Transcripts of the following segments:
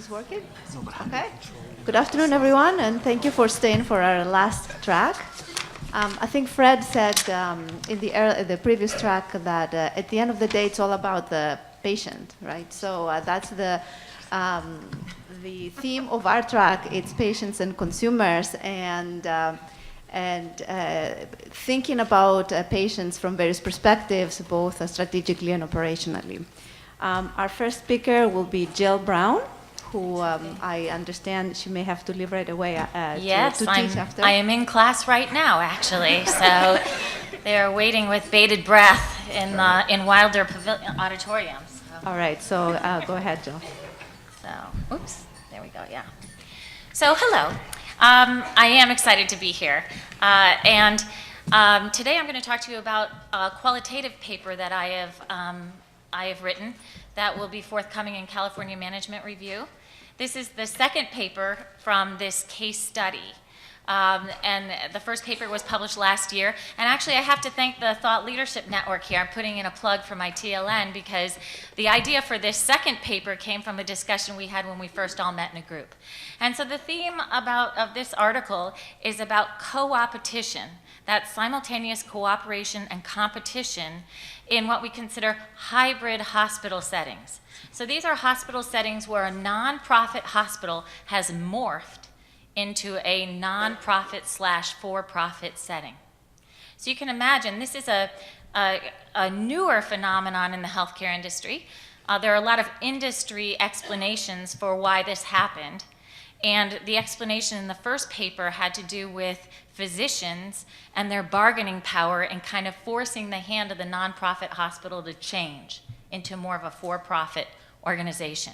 this working? Okay. Good afternoon, everyone, and thank you for staying for our last track. I think Fred said in the previous track that at the end of the day, it's all about the patient, right? So that's the theme of our track. It's patients and consumers, and thinking about patients from various perspectives, both strategically and operationally. Our first speaker will be Jill Brown, who I understand she may have to leave right away to teach after. I am in class right now, actually. So they're waiting with bated breath in Wilder Pavilion Auditorium. So. All right, so go ahead, Jill. So, oops, there we go, yeah. So, hello. I am excited to be here. And today I'm going to talk to you about a qualitative paper that I have written that will be forthcoming in California Management Review. This is the second paper from this case study. And the first paper was published last year. And actually, I have to thank the Thought Leadership Network here. I'm putting in a plug for my TLN because the idea for this second paper came from a discussion we had when we first all met in a group. And so the theme of this article is about co-opetition. That's simultaneous cooperation and competition in what we consider hybrid hospital settings. So these are hospital settings where a nonprofit hospital has morphed into a nonprofit / for-profit setting. So you can imagine this is a newer phenomenon in the healthcare industry. There are a lot of industry explanations for why this happened. And the explanation in the first paper had to do with physicians and their bargaining power and kind of forcing the hand of the nonprofit hospital to change into more of a for-profit organization.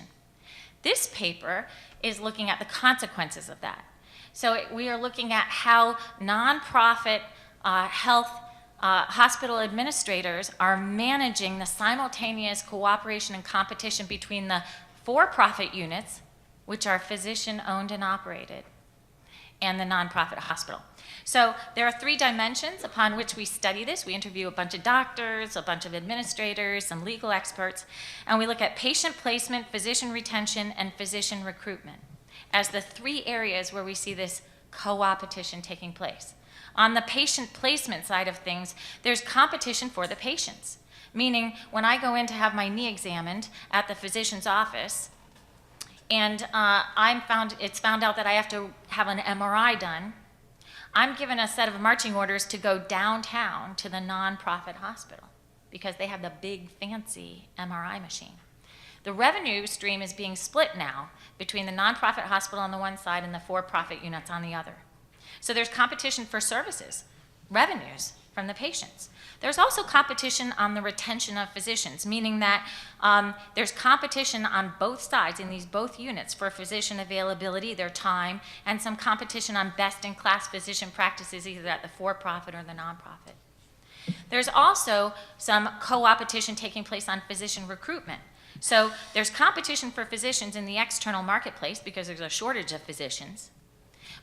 This paper is looking at the consequences of that. So we are looking at how nonprofit health hospital administrators are managing the simultaneous cooperation and competition between the for-profit units, which are physician-owned and operated, and the nonprofit hospital. So there are 3 dimensions upon which we study this. We interview a bunch of doctors, a bunch of administrators, some legal experts, and we look at patient placement, physician retention, and physician recruitment as the 3 areas where we see this co-opetition taking place. On the patient placement side of things, there's competition for the patients, meaning when I go in to have my knee examined at the physician's office, and it's found out that I have to have an MRI done, I'm given a set of marching orders to go downtown to the nonprofit hospital because they have the big fancy MRI machine. The revenue stream is being split now between the nonprofit hospital on the one side and the for-profit units on the other. So there's competition for services, revenues from the patients. There's also competition on the retention of physicians, meaning that there's competition on both sides in these both units for physician availability, their time, and some competition on best-in-class physician practices either at the for-profit or the nonprofit. There's also some co-opetition taking place on physician recruitment. So there's competition for physicians in the external marketplace because there's a shortage of physicians.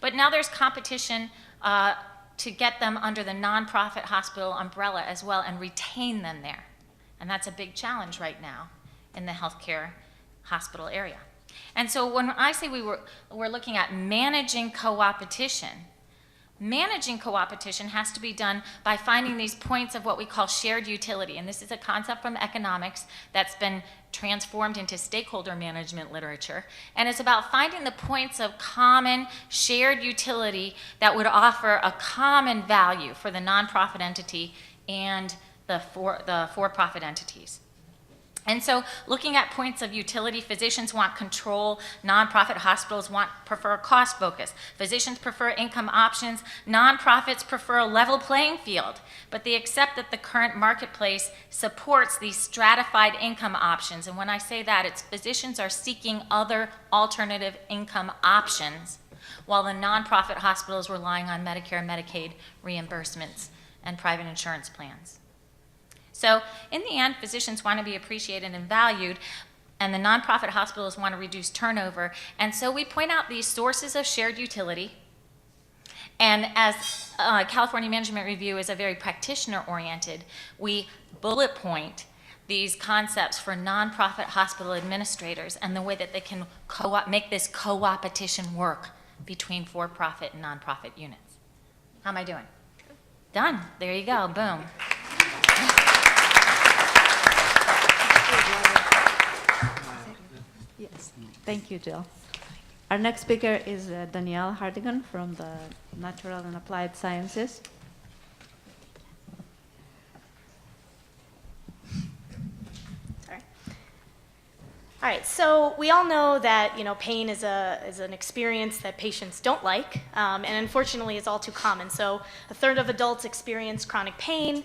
But now there's competition to get them under the nonprofit hospital umbrella as well and retain them there. And that's a big challenge right now in the healthcare hospital area. And so when I say we're looking at managing co-opetition, managing co-opetition has to be done by finding these points of what we call shared utility. And this is a concept from economics that's been transformed into stakeholder management literature. And it's about finding the points of common shared utility that would offer a common value for the nonprofit entity and the for-profit entities. And so looking at points of utility, physicians want control, nonprofit hospitals prefer cost focus, physicians prefer income options, nonprofits prefer a level playing field, but they accept that the current marketplace supports these stratified income options. And when I say that, it's physicians are seeking other alternative income options, while the nonprofit hospitals relying on Medicare and Medicaid reimbursements and private insurance plans. So in the end, physicians want to be appreciated and valued, and the nonprofit hospitals want to reduce turnover. And so we point out these sources of shared utility. And as California Management Review is a very practitioner-oriented, we bullet point these concepts for nonprofit hospital administrators and the way that they can make this co-opetition work between for-profit and nonprofit units. How am I doing? Done. There you go. Boom. Yes. Thank you, Jill. Our next speaker is Danielle Hardigan from the Natural and Applied Sciences. All right, so we all know that pain is an experience that patients don't like, and unfortunately is all too common. So a third of adults experience chronic pain.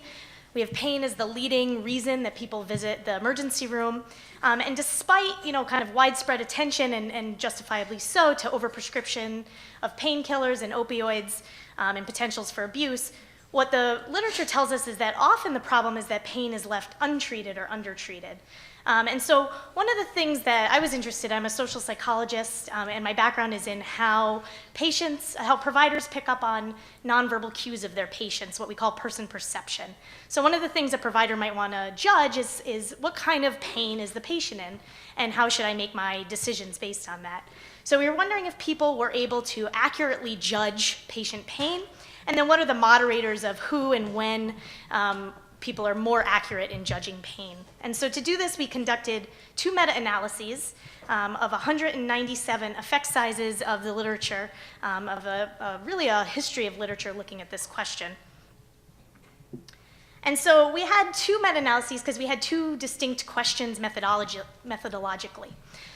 We have pain as the leading reason that people visit the emergency room. And despite kind of widespread attention, and justifiably so, to overprescription of painkillers and opioids and potentials for abuse, what the literature tells us is that often the problem is that pain is left untreated or undertreated. And so one of the things that I was interested in, I'm a social psychologist, and my background is in how providers pick up on nonverbal cues of their patients, what we call person perception. So one of the things a provider might want to judge is what kind of pain is the patient in, and how should I make my decisions based on that. So we were wondering if people were able to accurately judge patient pain, and then what are the moderators of who and when people are more accurate in judging pain. And so to do this, we conducted 2 meta-analyses of 197 effect sizes of the literature, of really a history of literature looking at this question. And so we had 2 meta-analyses because we had 2 distinct questions methodologically.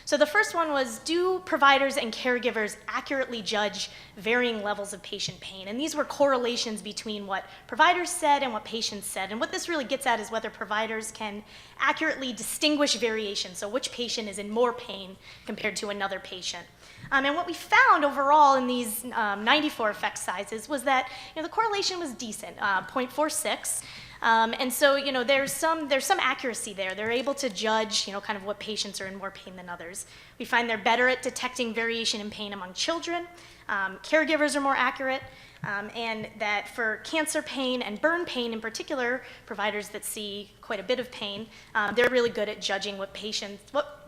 So the first one was, do providers and caregivers accurately judge varying levels of patient pain? And these were correlations between what providers said and what patients said. And what this really gets at is whether providers can accurately distinguish variation, so which patient is in more pain compared to another patient. And what we found overall in these 94 effect sizes was that the correlation was decent, 0.46. And so, there's some accuracy there. They're able to judge, kind of what patients are in more pain than others. We find they're better at detecting variation in pain among children. Caregivers are more accurate, and that for cancer pain and burn pain in particular, providers that see quite a bit of pain, they're really good at judging what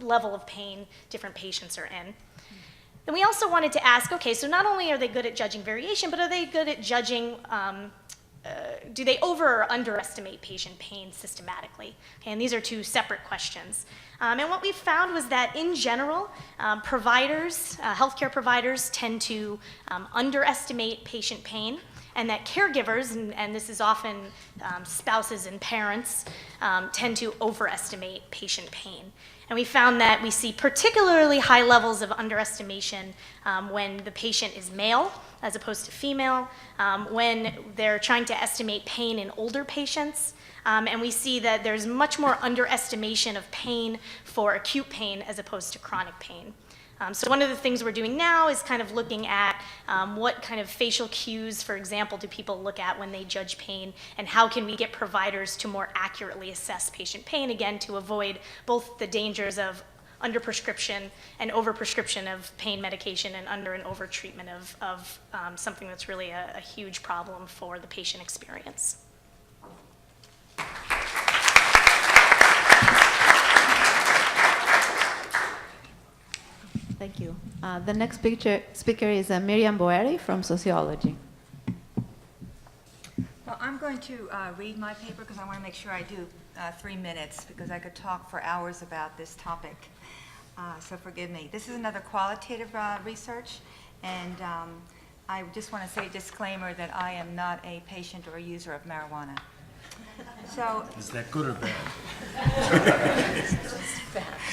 level of pain different patients are in. Then we also wanted to ask, okay, so not only are they good at judging variation, but are they good at judging do they over or underestimate patient pain systematically? Okay, and these are 2 separate questions. And what we found was that in general, healthcare providers tend to underestimate patient pain, and that caregivers, and this is often spouses and parents, tend to overestimate patient pain. And we found that we see particularly high levels of underestimation when the patient is male as opposed to female, when they're trying to estimate pain in older patients, and we see that there's much more underestimation of pain for acute pain as opposed to chronic pain. So one of the things we're doing now is kind of looking at what kind of facial cues, for example, do people look at when they judge pain, and how can we get providers to more accurately assess patient pain, again, to avoid both the dangers of underprescription and overprescription of pain medication and under and overtreatment of something that's really a huge problem for the patient experience. Thank you. The next speaker is Miriam Boeri from Sociology. Well, I'm going to read my paper because I want to make sure I do 3 minutes, because I could talk for hours about this topic. So forgive me. This is another qualitative research, and I just want to say a disclaimer that I am not a patient or a user of marijuana. So, is that good or bad?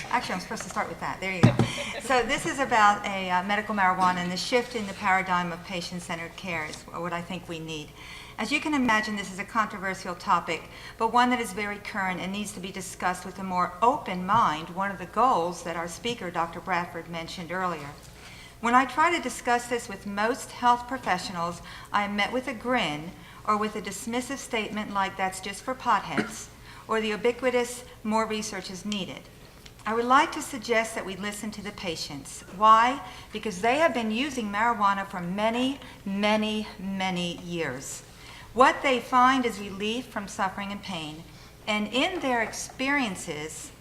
Actually, I'm supposed to start with that. There you go. So this is about a medical marijuana and the shift in the paradigm of patient-centered care is what I think we need. As you can imagine, this is a controversial topic, but one that is very current and needs to be discussed with a more open mind, one of the goals that our speaker, Dr. Bradford, mentioned earlier. When I try to discuss this with most health professionals, I am met with a grin or with a dismissive statement like that's just for potheads, or the ubiquitous more research is needed. I would like to suggest that we listen to the patients. Why? Because they have been using marijuana for many, many, many years. What they find is relief from suffering and pain. And in their experiences,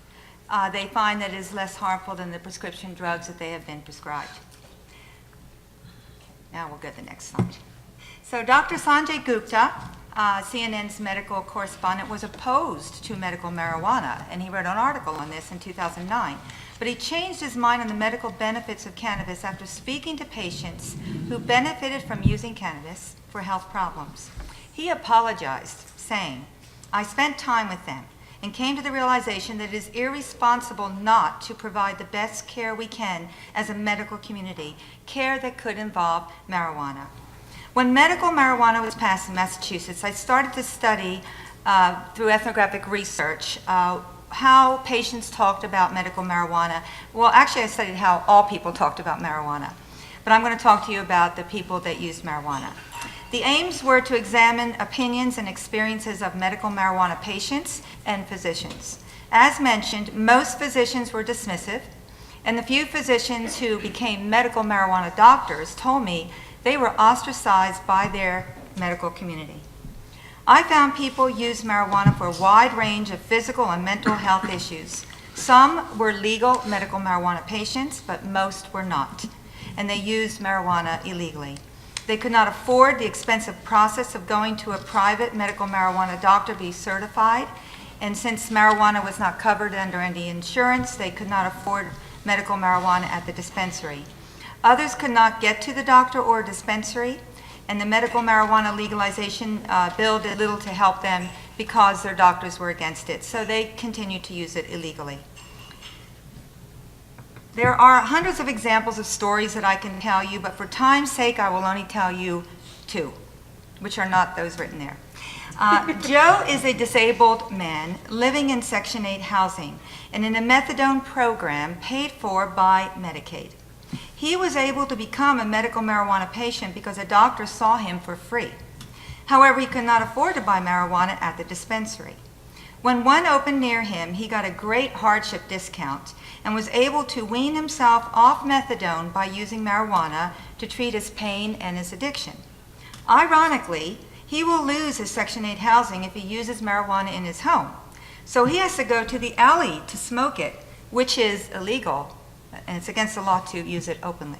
they find that it is less harmful than the prescription drugs that they have been prescribed. Now we'll go to the next slide. So Dr. Sanjay Gupta, CNN's medical correspondent, was opposed to medical marijuana, and he wrote an article on this in 2009. But he changed his mind on the medical benefits of cannabis after speaking to patients who benefited from using cannabis for health problems. He apologized, saying, "I spent time with them and came to the realization that it is irresponsible not to provide the best care we can as a medical community, care that could involve marijuana." When medical marijuana was passed in Massachusetts, I started to study through ethnographic research how patients talked about medical marijuana. Well, actually, I studied how all people talked about marijuana. But I'm going to talk to you about the people that used marijuana. The aims were to examine opinions and experiences of medical marijuana patients and physicians. As mentioned, most physicians were dismissive, and the few physicians who became medical marijuana doctors told me they were ostracized by their medical community. I found people used marijuana for a wide range of physical and mental health issues. Some were legal medical marijuana patients, but most were not, and they used marijuana illegally. They could not afford the expensive process of going to a private medical marijuana doctor to be certified, and since marijuana was not covered under any insurance, they could not afford medical marijuana at the dispensary. Others could not get to the doctor or dispensary, and the medical marijuana legalization bill did little to help them because their doctors were against it, so they continued to use it illegally. There are hundreds of examples of stories that I can tell you, but for time's sake, I will only tell you two, which are not those written there. Joe is a disabled man living in Section 8 housing and in a methadone program paid for by Medicaid. He was able to become a medical marijuana patient because a doctor saw him for free. However, he could not afford to buy marijuana at the dispensary. When one opened near him, he got a great hardship discount and was able to wean himself off methadone by using marijuana to treat his pain and his addiction. Ironically, he will lose his Section 8 housing if he uses marijuana in his home. So he has to go to the alley to smoke it, which is illegal, and it's against the law to use it openly.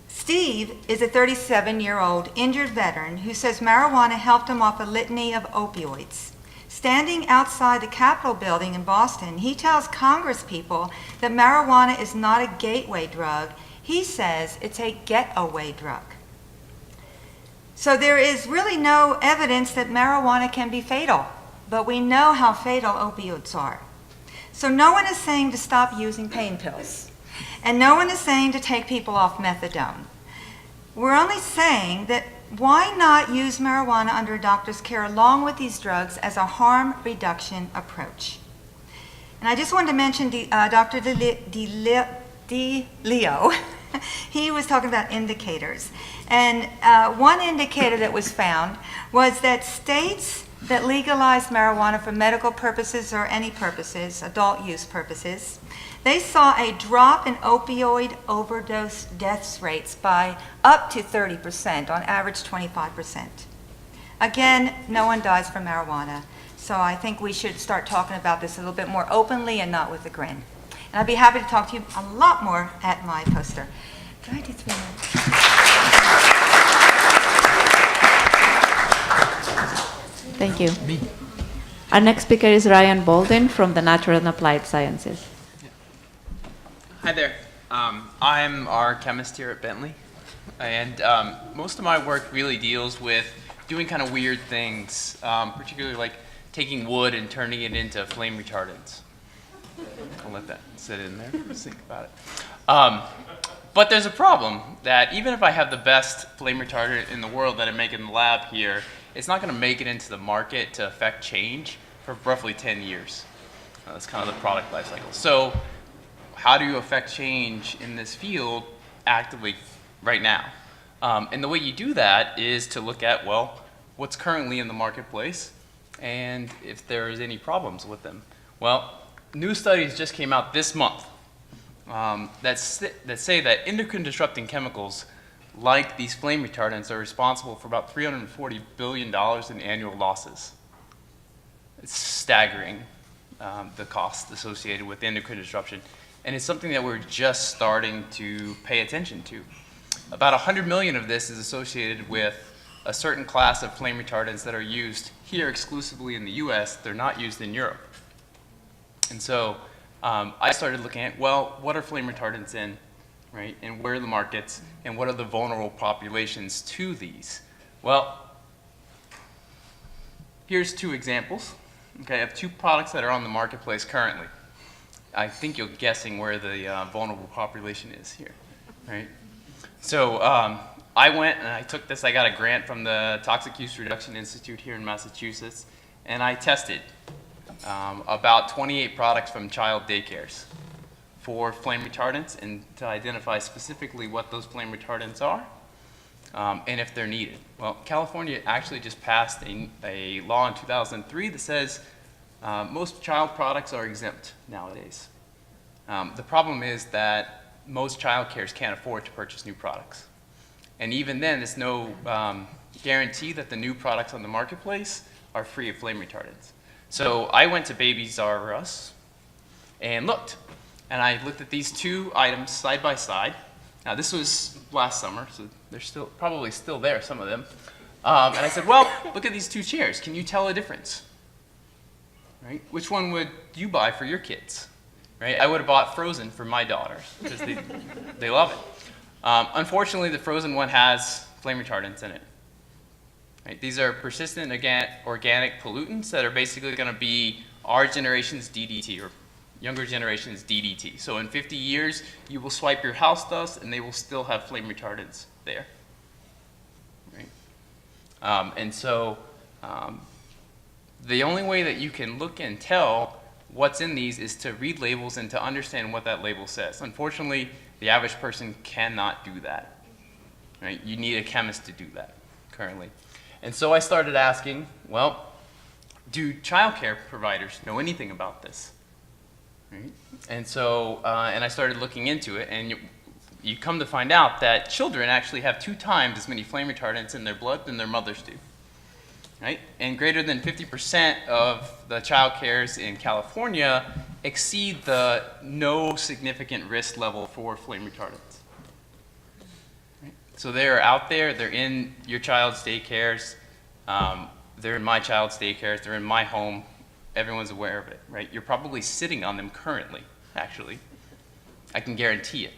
Steve is a 37-year-old injured veteran who says marijuana helped him off a litany of opioids. Standing outside the Capitol building in Boston, he tells Congress people that marijuana is not a gateway drug. He says it's a getaway drug. So there is really no evidence that marijuana can be fatal, but we know how fatal opioids are. So no one is saying to stop using pain pills, and no one is saying to take people off methadone. We're only saying that why not use marijuana under a doctor's care along with these drugs as a harm reduction approach? And I just wanted to mention Dr. DeLeo. He was talking about indicators. And one indicator that was found was that states that legalized marijuana for medical purposes or any purposes, adult use purposes, they saw a drop in opioid overdose deaths rates by up to 30%, on average 25%. Again, no one dies from marijuana, so I think we should start talking about this a little bit more openly and not with a grin. And I'd be happy to talk to you a lot more at my poster. Can I do 3 minutes? Thank you. Our next speaker is Ryan Bolden from the Natural and Applied Sciences. Hi there. I'm our chemist here at Bentley, and most of my work really deals with doing kind of weird things, particularly like taking wood and turning it into flame retardants. I'll let that sit in there. Just think about it. But there's a problem that even if I have the best flame retardant in the world that I make in the lab here, it's not going to make it into the market to affect change for roughly 10 years. That's kind of the product life cycle. So how do you affect change in this field actively right now? And the way you do that is to look at, well, what's currently in the marketplace and if there's any problems with them. Well, new studies just came out this month that say that endocrine disrupting chemicals like these flame retardants are responsible for about $340 billion in annual losses. It's staggering, the cost associated with endocrine disruption. And it's something that we're just starting to pay attention to. About 100 million of this is associated with a certain class of flame retardants that are used here exclusively in the US. They're not used in Europe. And so I started looking at, well, what are flame retardants in, right? And where are the markets? And what are the vulnerable populations to these? Well, here's two examples. Okay, I have two products that are on the marketplace currently. I think you're guessing where the vulnerable population is here, right? So I went and I took this. I got a grant from the Toxic Use Reduction Institute here in Massachusetts, and I tested about 28 products from child daycares for flame retardants and to identify specifically what those flame retardants are and if they're needed. Well, California actually just passed a law in 2003 that says most child products are exempt nowadays. The problem is that most child cares can't afford to purchase new products. And even then, there's no guarantee that the new products on the marketplace are free of flame retardants. So I went to Babies R Us and looked. And I looked at these two items side by side. Now, this was last summer, so they're still probably still there, some of them. And I said, well, look at these two chairs. Can you tell a difference? Right? Which one would you buy for your kids? Right? I would have bought Frozen for my daughters because they love it. Unfortunately, the Frozen one has flame retardants in it. Right? These are persistent organic pollutants that are basically going to be our generation's DDT, or younger generation's DDT. So in 50 years, you will swipe your house dust and they will still have flame retardants there. Right? And so the only way that you can look and tell what's in these is to read labels and to understand what that label says. Unfortunately, the average person cannot do that. Right? You need a chemist to do that currently. And so I started asking, well, do childcare providers know anything about this? Right? And so, and I started looking into it, and you come to find out that children actually have 2 times as many flame retardants in their blood than their mothers do. Right? And greater than 50% of the child cares in California exceed the no significant risk level for flame retardants. Right? So they are out there, they're in your child's daycares, they're in my child's daycares, they're in my home, everyone's aware of it, right? You're probably sitting on them currently, actually. I can guarantee it.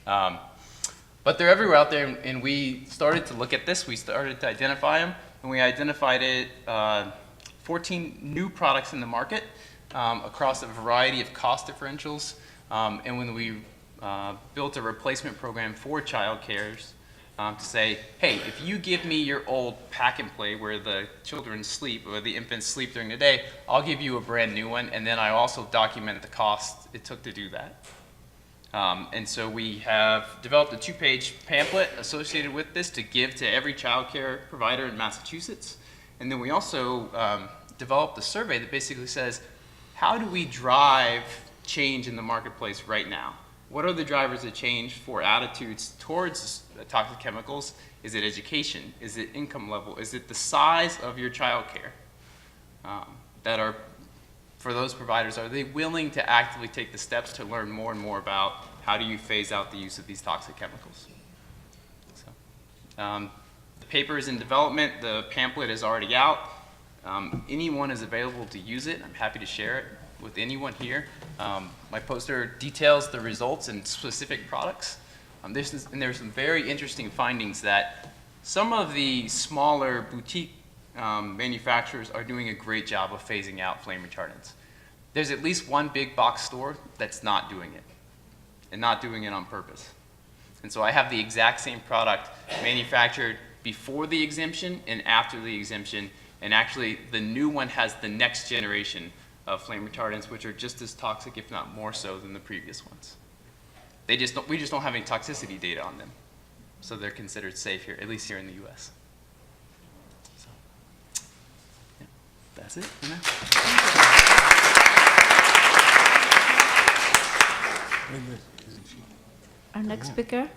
But they're everywhere out there, and we started to look at this, we started to identify them, and we identified 14 new products in the market across a variety of cost differentials. And when we built a replacement program for child cares to say, hey, if you give me your old pack and play where the children sleep or the infants sleep during the day, I'll give you a brand new one, and then I also document the cost it took to do that. And so we have developed a 2-page pamphlet associated with this to give to every child care provider in Massachusetts. And then we also developed a survey that basically says, how do we drive change in the marketplace right now? What are the drivers of change for attitudes towards toxic chemicals? Is it education? Is it income level? Is it the size of your child care? That are, for those providers, are they willing to actively take the steps to learn more and more about how do you phase out the use of these toxic chemicals? So, the paper is in development. The pamphlet is already out. Anyone is available to use it. I'm happy to share it with anyone here. My poster details the results and specific products. There's some very interesting findings that some of the smaller boutique manufacturers are doing a great job of phasing out flame retardants. There's at least one big box store that's not doing it, and not doing it on purpose. And so I have the exact same product manufactured before the exemption and after the exemption, and actually the new one has the next generation of flame retardants, which are just as toxic, if not more so, than the previous ones. We just don't have any toxicity data on them, so they're considered safe here, at least here in the U.S. So, yeah, that's it. Our next speaker.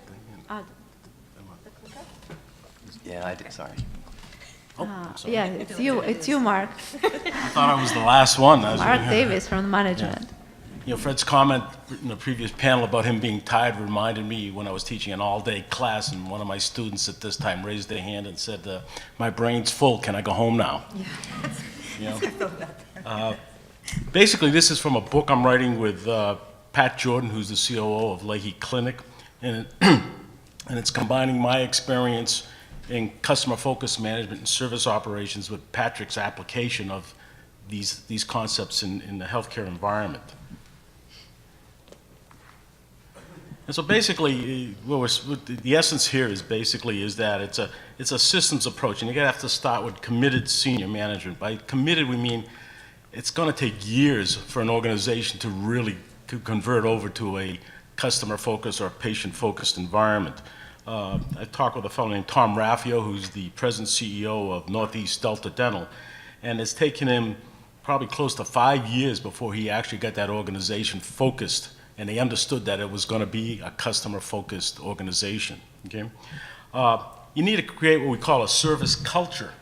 Yeah, I did. Sorry. I'm sorry. Yeah, it's you. It's you, Mark. I thought I was the last one. Mark Davis from the management. You know, Fred's comment in the previous panel about him being tired reminded me when I was teaching an all-day class, and one of my students at this time raised their hand and said, "My brain's full. Can I go home now?" Yeah. You know? Basically, this is from a book I'm writing with Pat Jordan, who's the COO of Leahy Clinic, and and it's combining my experience in customer-focused management and service operations with Patrick's application of these concepts in the healthcare environment. And so basically, the essence here is that it's a systems approach, and you're gonna have to start with committed senior management. By committed, we mean it's gonna take years for an organization to really convert over to a customer-focused or patient-focused environment. I talked with a fellow named Tom Raffio, who's the president CEO of Northeast Delta Dental, and it's taken him probably close to 5 years before he actually got that organization focused, and they understood that it was going to be a customer-focused organization. Okay, you need to create what we call a service culture,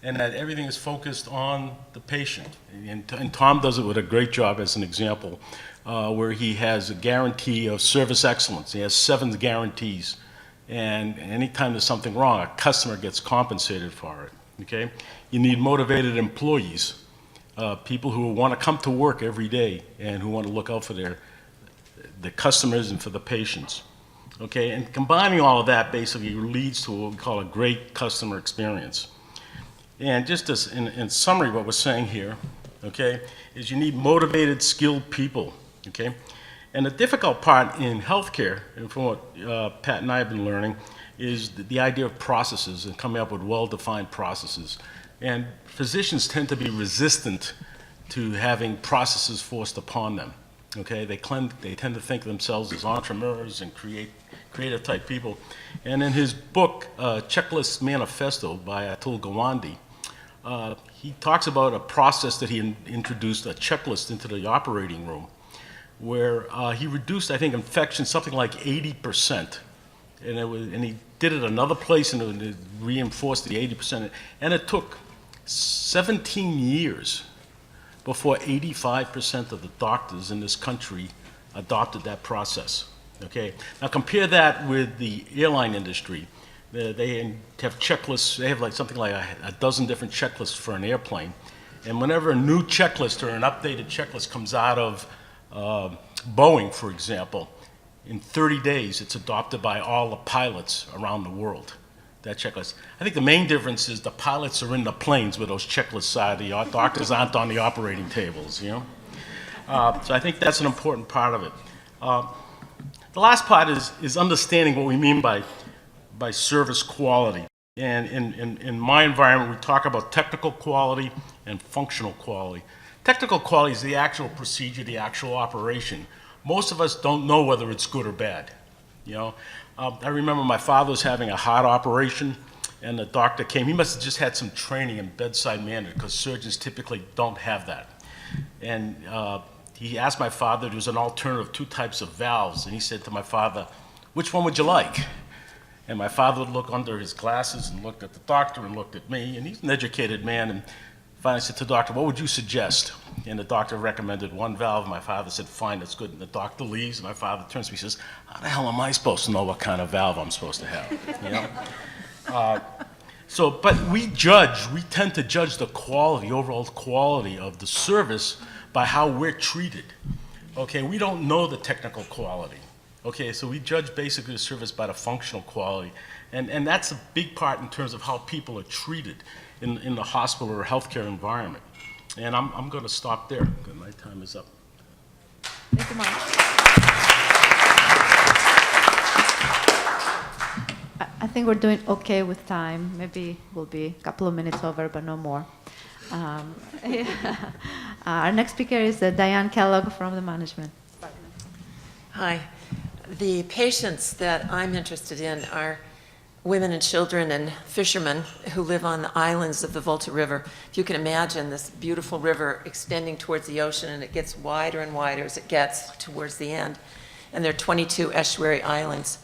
and that everything is focused on the patient. And Tom does it with a great job as an example, where he has a guarantee of service excellence. He has 7 guarantees, and anytime there's something wrong, a customer gets compensated for it. Okay, you need motivated employees, people who want to come to work every day and who want to look out for the customers and for the patients. Okay, and combining all of that basically leads to what we call a great customer experience. And just as in summary, what we're saying here, okay, is you need motivated, skilled people. Okay, and the difficult part in healthcare, and from what Pat and I have been learning, is the idea of processes and coming up with well-defined processes. And physicians tend to be resistant to having processes forced upon them. Okay, they tend to think of themselves as entrepreneurs and creative type people. And in his book, Checklist Manifesto by Atul Gawande, he talks about a process that he introduced, a checklist into the operating room, where he reduced, I think, infection something like 80%. And he did it another place, and it reinforced the 80%. And it took 17 years before 85% of the doctors in this country adopted that process. Okay, now compare that with the airline industry. They have checklists. They have something like a dozen different checklists for an airplane. And whenever a new checklist or an updated checklist comes out of Boeing, for example, in 30 days, it's adopted by all the pilots around the world, that checklist. I think the main difference is the pilots are in the planes with those checklists are. The doctors aren't on the operating tables, you know? So I think that's an important part of it. The last part is understanding what we mean by service quality. And in my environment, we talk about technical quality and functional quality. Technical quality is the actual procedure, the actual operation. Most of us don't know whether it's good or bad, you know? I remember my father was having a heart operation, and the doctor came. He must have just had some training in bedside management, because surgeons typically don't have that. And he asked my father, there was an alternative, 2 types of valves, and he said to my father, "Which one would you like?" And my father would look under his glasses and looked at the doctor and looked at me, and he's an educated man, and finally said to the doctor, "What would you suggest?" And the doctor recommended 1 valve. My father said, "Fine, that's good." And the doctor leaves, and my father turns to me and says, "How the hell am I supposed to know what kind of valve I'm supposed to have?" You know? But we tend to judge the quality, overall quality of the service by how we're treated. Okay, we don't know the technical quality. Okay, so we judge basically the service by the functional quality. And that's a big part in terms of how people are treated in the hospital or healthcare environment. And I'm going to stop there, because my time is up. Thank you, Mark. I think we're doing okay with time. Maybe we'll be a couple of minutes over, but no more. Our next speaker is Diane Kellogg from the management. Hi. The patients that I'm interested in are women and children and fishermen who live on the islands of the Volta River. If you can imagine this beautiful river extending towards the ocean, and it gets wider and wider as it gets towards the end. And there are 22 estuary islands.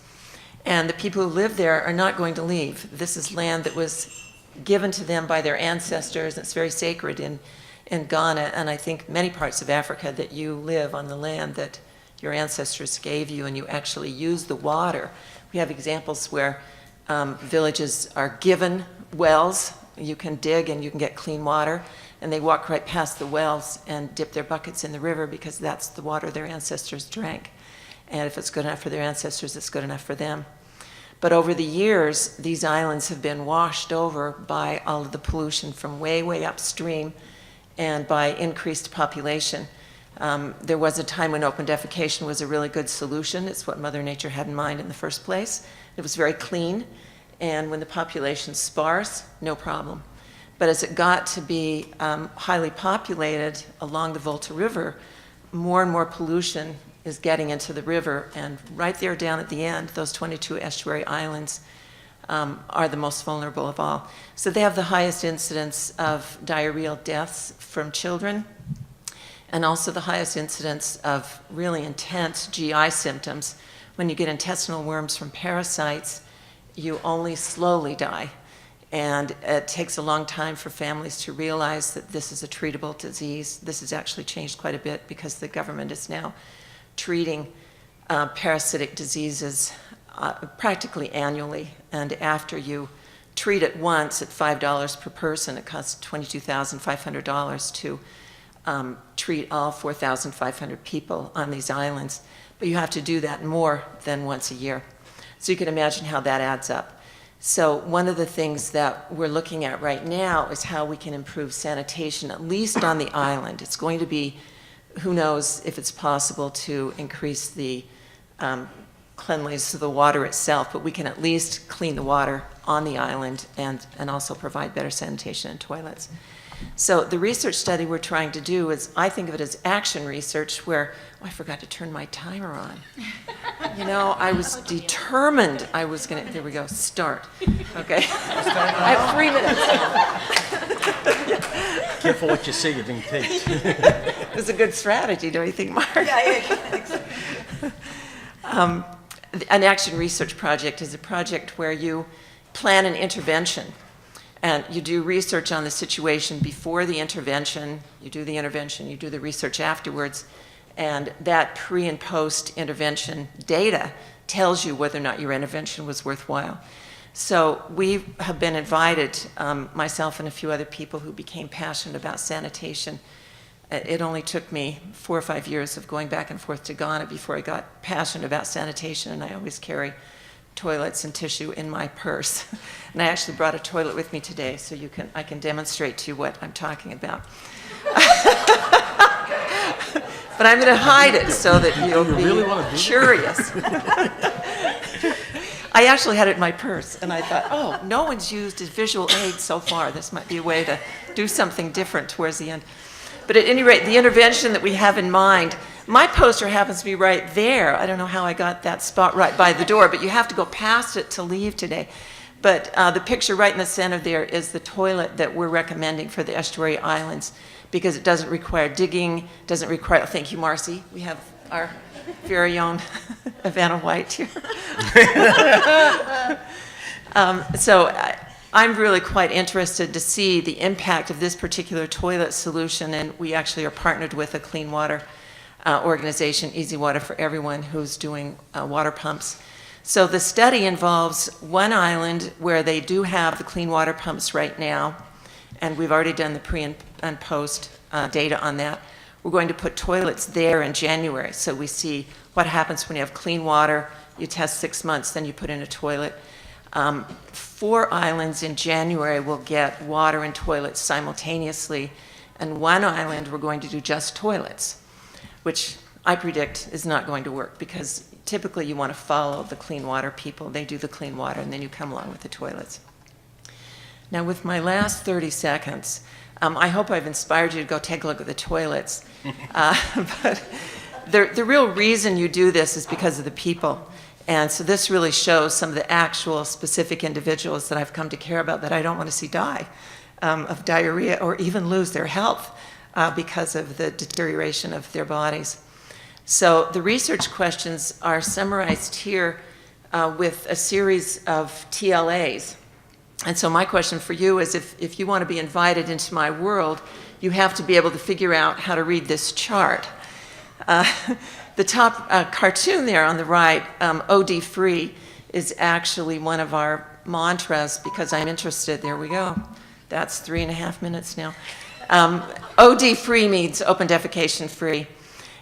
And the people who live there are not going to leave. This is land that was given to them by their ancestors. It's very sacred in Ghana, and I think many parts of Africa, that you live on the land that your ancestors gave you, and you actually use the water. We have examples where villages are given wells. You can dig and you can get clean water, and they walk right past the wells and dip their buckets in the river because that's the water their ancestors drank. And if it's good enough for their ancestors, it's good enough for them. But over the years, these islands have been washed over by all of the pollution from way, way upstream and by increased population. There was a time when open defecation was a really good solution. It's what Mother Nature had in mind in the first place. It was very clean, and when the population's sparse, no problem. But as it got to be highly populated along the Volta River, more and more pollution is getting into the river, and right there down at the end, those 22 estuary islands are the most vulnerable of all. So they have the highest incidence of diarrheal deaths from children, and also the highest incidence of really intense GI symptoms. When you get intestinal worms from parasites, you only slowly die. And it takes a long time for families to realize that this is a treatable disease. This has actually changed quite a bit because the government is now treating parasitic diseases practically annually. And after you treat it once at $5 per person, it costs $22,500 to treat all 4,500 people on these islands. But you have to do that more than once a year. So you can imagine how that adds up. So one of the things that we're looking at right now is how we can improve sanitation, at least on the island. It's going to be, who knows if it's possible to increase the cleanliness of the water itself, but we can at least clean the water on the island and also provide better sanitation and toilets. So the research study we're trying to do is, I think of it as action research, where, oh, I forgot to turn my timer on. You know, I was determined I was going to, there we go, start. Okay. I have 3 minutes. Careful what you say, you're being taped. It was a good strategy, don't you think, Mark? Yeah. An action research project is a project where you plan an intervention. And you do research on the situation before the intervention, you do the intervention, you do the research afterwards, and that pre- and post-intervention data tells you whether or not your intervention was worthwhile. So we have been invited, myself and a few other people who became passionate about sanitation. It only took me 4 or 5 years of going back and forth to Ghana before I got passionate about sanitation, and I always carry toilets and tissue in my purse. And I actually brought a toilet with me today, so I can demonstrate to you what I'm talking about. But I'm going to hide it so that you'll be curious. I actually had it in my purse, and I thought, oh, no one's used a visual aid so far. This might be a way to do something different towards the end. But at any rate, the intervention that we have in mind, my poster happens to be right there. I don't know how I got that spot right by the door, but you have to go past it to leave today. But the picture right in the center there is the toilet that we're recommending for the estuary islands, because it doesn't require digging, doesn't require, thank you, Marcy. We have our very own Vanna White here. I'm really quite interested to see the impact of this particular toilet solution, and we actually are partnered with a clean water organization, Easy Water for Everyone, who's doing water pumps. So the study involves one island where they do have the clean water pumps right now, and we've already done the pre and post data on that. We're going to put toilets there in January, so we see what happens when you have clean water. You test 6 months, then you put in a toilet. 4 islands in January will get water and toilets simultaneously, and 1 island we're going to do just toilets, which I predict is not going to work, because typically you want to follow the clean water people. They do the clean water, and then you come along with the toilets. Now, with my last 30 seconds, I hope I've inspired you to go take a look at the toilets. But the real reason you do this is because of the people. And so this really shows some of the actual specific individuals that I've come to care about that I don't want to see die of diarrhea or even lose their health because of the deterioration of their bodies. So the research questions are summarized here with a series of TLAs. And so my question for you is, if you want to be invited into my world, you have to be able to figure out how to read this chart. The top cartoon there on the right, OD free, is actually one of our mantras because I'm interested. There we go. That's 3.5 minutes now. OD free means open defecation free.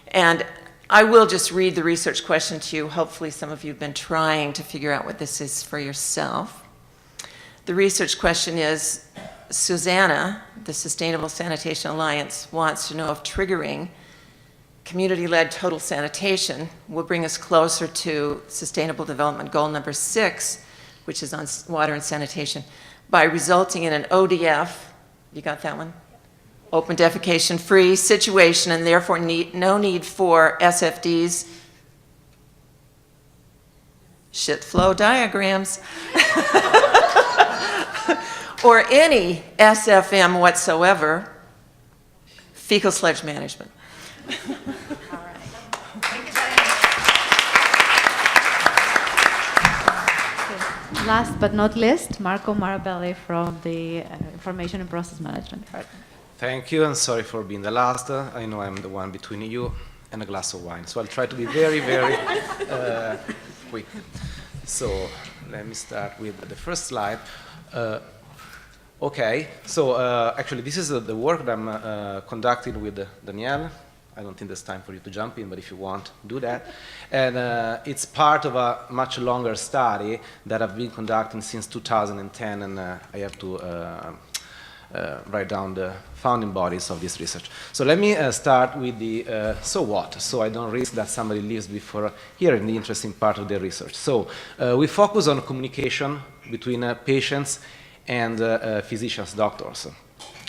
And I will just read the research question to you. Hopefully some of you have been trying to figure out what this is for yourself. The research question is, Susanna, the Sustainable Sanitation Alliance, wants to know if triggering community-led total sanitation will bring us closer to Sustainable Development Goal number 6, which is on water and sanitation, by resulting in an ODF, you got that one? Open defecation-free situation, and therefore no need for SFDs, shit flow diagrams, or any SFM whatsoever, fecal sludge management. Last but not least, Marco Marabelli from the Information and Process Management Department. Thank you, and sorry for being the last. I know I'm the one between you and a glass of wine, so I'll try to be very, very quick. So let me start with the first slide. Okay, so actually this is the work that I'm conducting with Danielle. I don't think there's time for you to jump in, but if you want, do that. And it's part of a much longer study that I've been conducting since 2010, and I have to write down the founding bodies of this research. So let me start with the so what, so I don't risk that somebody leaves before hearing the interesting part of the research. So we focus on communication between patients and physicians, doctors.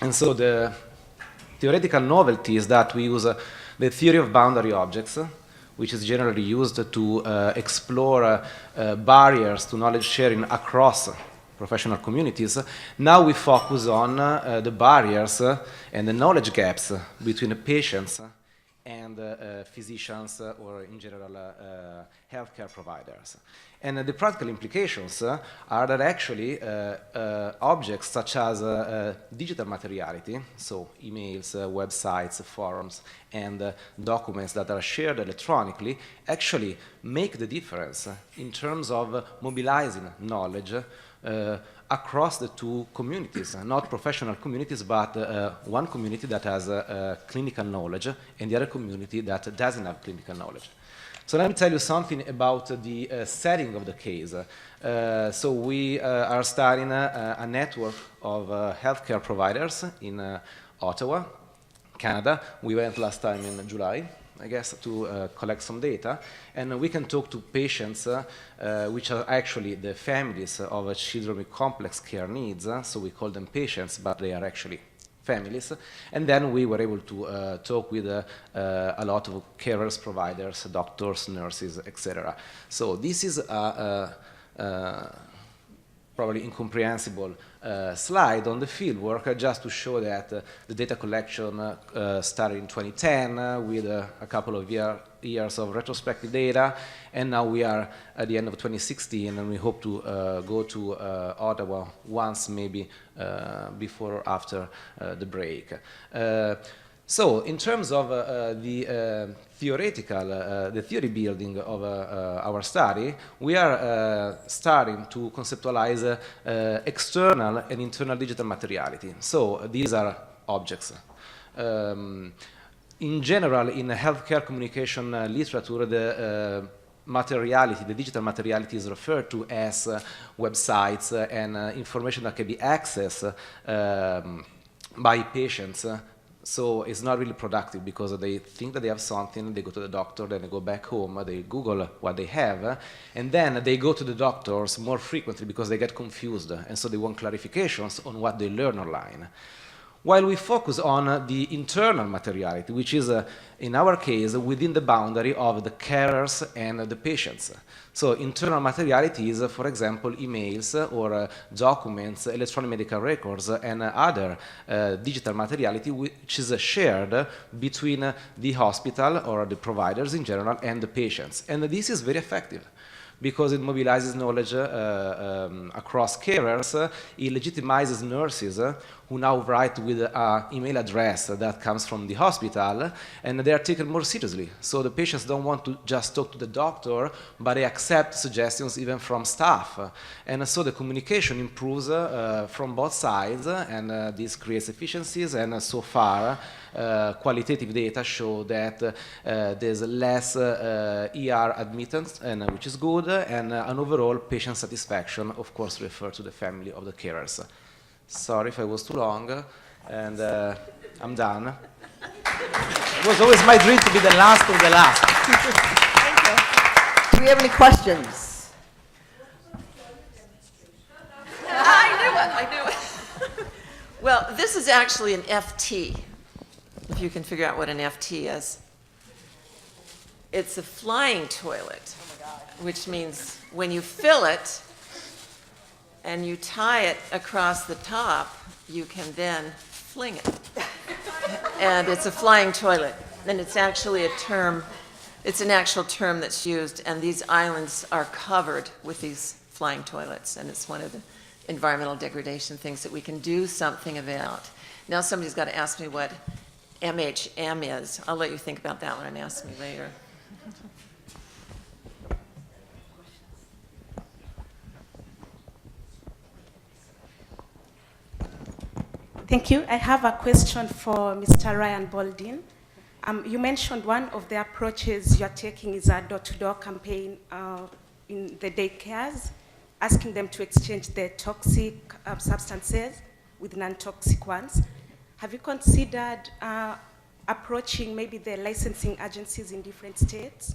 And so the theoretical novelty is that we use the theory of boundary objects, which is generally used to explore barriers to knowledge sharing across professional communities. Now we focus on the barriers and the knowledge gaps between the patients and physicians or in general healthcare providers. And the practical implications are that actually objects such as digital materiality, so emails, websites, forums, and documents that are shared electronically actually make the difference in terms of mobilizing knowledge across the two communities, not professional communities, but one community that has clinical knowledge and the other community that doesn't have clinical knowledge. So let me tell you something about the setting of the case. So we are starting a network of healthcare providers in Ottawa, Canada. We went last time in July, I guess, to collect some data, and we can talk to patients which are actually the families of children with complex care needs, so we call them patients, but they are actually families, and then we were able to talk with a lot of carers, providers, doctors, nurses, etc. So this is a probably incomprehensible slide on the fieldwork, just to show that the data collection started in 2010 with a couple of years of retrospective data, and now we are at the end of 2016, and we hope to go to Ottawa once, maybe before or after the break. So in terms of the theoretical, the theory building of our study, we are starting to conceptualize external and internal digital materiality. So these are objects. In general, in healthcare communication literature, the materiality, the digital materiality is referred to as websites and information that can be accessed by patients. So it's not really productive because they think that they have something, they go to the doctor, then they go back home, they Google what they have, and then they go to the doctors more frequently because they get confused, and so they want clarifications on what they learn online. While we focus on the internal materiality, which is, in our case, within the boundary of the carers and the patients. So internal materiality is, for example, emails or documents, electronic medical records, and other digital materiality which is shared between the hospital or the providers in general and the patients. And this is very effective. because it mobilizes knowledge across carers. It legitimizes nurses who now write with an email address that comes from the hospital, and they are taken more seriously. So the patients don't want to just talk to the doctor, but they accept suggestions even from staff. And so the communication improves from both sides, and this creates efficiencies, and so far, qualitative data show that there's less ER admittance, and, which is good, and an overall patient satisfaction, of course, refer to the family of the carers. Sorry if I was too long, and I'm done. It was always my dream to be the last of the last. Thank you. Do we have any questions? I knew it. Well, this is actually an FT, if you can figure out what an FT is. It's a flying toilet, which means when you fill it and you tie it across the top, you can then fling it. And it's a flying toilet. And it's actually a term, it's an actual term that's used, and these islands are covered with these flying toilets, and it's one of the environmental degradation things that we can do something about. Now somebody's got to ask me what MHM is. I'll let you think about that one and ask me later. Thank you. I have a question for Mr. Ryan Baldwin. You mentioned one of the approaches you're taking is a door-to-door campaign in the daycares, asking them to exchange their toxic substances with non-toxic ones. Have you considered approaching maybe the licensing agencies in different states?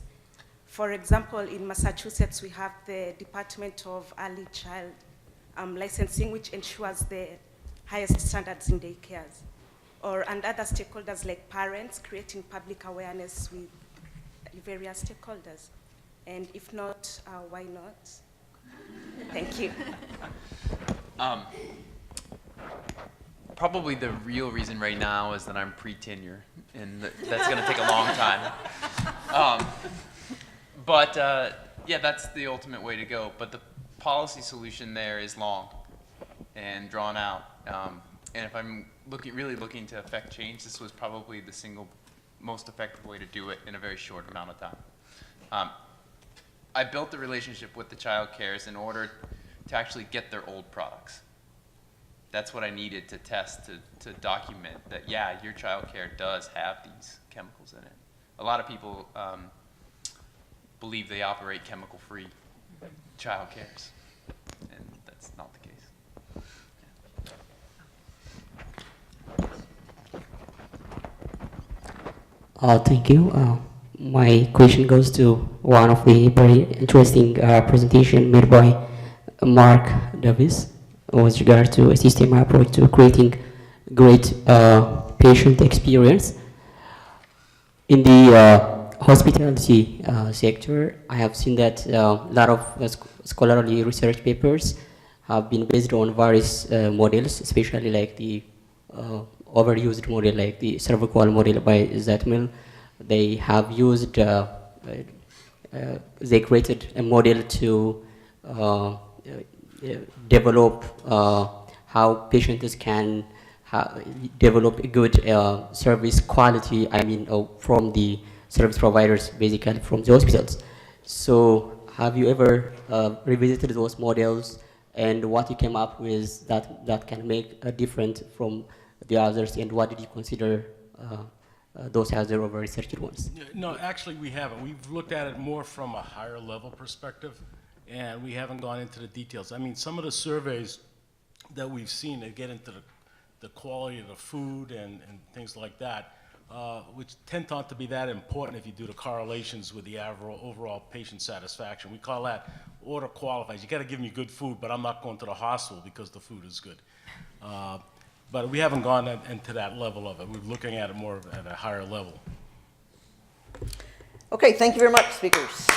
For example, in Massachusetts, we have the Department of Early Child Licensing, which ensures the highest standards in daycares, and other stakeholders like parents, creating public awareness with various stakeholders. And if not, why not? Thank you. Probably the real reason right now is that I'm pre-tenure, and that's going to take a long time. Yeah, that's the ultimate way to go. But the policy solution there is long and drawn out. And if I'm really looking to affect change, this was probably the single most effective way to do it in a very short amount of time. I built the relationship with the child cares in order to actually get their old products. That's what I needed to test, to document that, yeah, your child care does have these chemicals in it. A lot of people believe they operate chemical-free child cares, and that's not the case. Thank you. My question goes to one of the very interesting presentation made by Mark Davis with regard to a system approach to creating great patient experience. In the hospitality sector, I have seen that a lot of scholarly research papers have been based on various models, especially like the overused model like the cervical model by Zatmel. They have used, they created a model to develop how patients can develop a good service quality, from the service providers, basically from the hospitals. So have you ever revisited those models and what you came up with that can make a difference from the others, and what did you consider those as the over researched ones? No, actually we haven't. We've looked at it more from a higher level perspective, and we haven't gone into the details. I mean, some of the surveys that we've seen, they get into the quality of the food and things like that, which tend not to be that important if you do the correlations with the overall patient satisfaction. We call that order qualifies. You got to give me good food, but I'm not going to the hospital because the food is good. But we haven't gone into that level of it. We're looking at it more at a higher level. Okay, thank you very much, speakers.